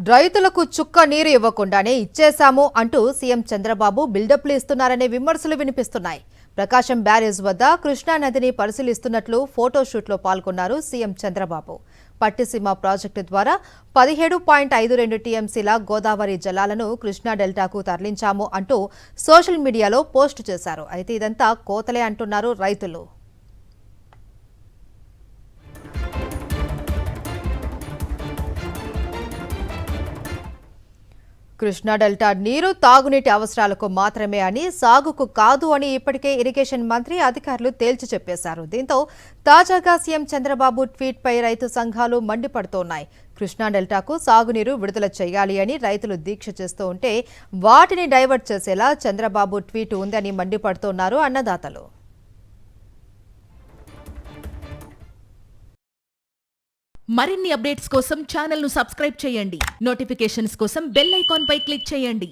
రైతులకు చుక్క నీరు ఇవ్వకుండానే ఇచ్చేశాము అంటూ సీఎం చంద్రబాబు బిల్డప్లు ఇస్తున్నారనే విమర్శలు వినిపిస్తున్నాయి. ప్రకాశం బ్యారేజ్ వద్ద కృష్ణానదిని పరిశీలిస్తున్నట్లు ఫోటోషూట్లో పాల్గొన్నారు సీఎం చంద్రబాబు. పట్టిసీమ ప్రాజెక్టు ద్వారా 17.52 టీఎంసీల గోదావరి జలాలను కృష్ణా డెల్టాకు తరలించాము అంటూ సోషల్ మీడియాలో పోస్టు చేశారు. అయితే ఇదంతా కోతలే అంటున్నారు రైతులు. కృష్ణా డెల్టా నీరు తాగునీటి అవసరాలకు మాత్రమే అని, సాగుకు కాదు అని ఇప్పటికే ఇరిగేషన్ మంత్రి అధికారులు తేల్చి చెప్పేశారు. దీంతో తాజాగా సీఎం చంద్రబాబు ట్వీట్పై రైతు సంఘాలు మండిపడుతున్నాయి. కృష్ణా డెల్టాకు సాగునీరు విడుదల చేయాలి అని రైతులు దీక్ష చేస్తూ ఉంటే వాటిని డైవర్ట్ చేసేలా చంద్రబాబు ట్వీట్ ఉందని మండిపడుతున్నారు అన్నదాతలు. మరిన్ని అప్డేట్స్ కోసం ఛానల్ ను సబ్స్క్రైబ్ చేయండి. నోటిఫికేషన్స్ కోసం బెల్ ఐకాన్ పై క్లిక్ చేయండి.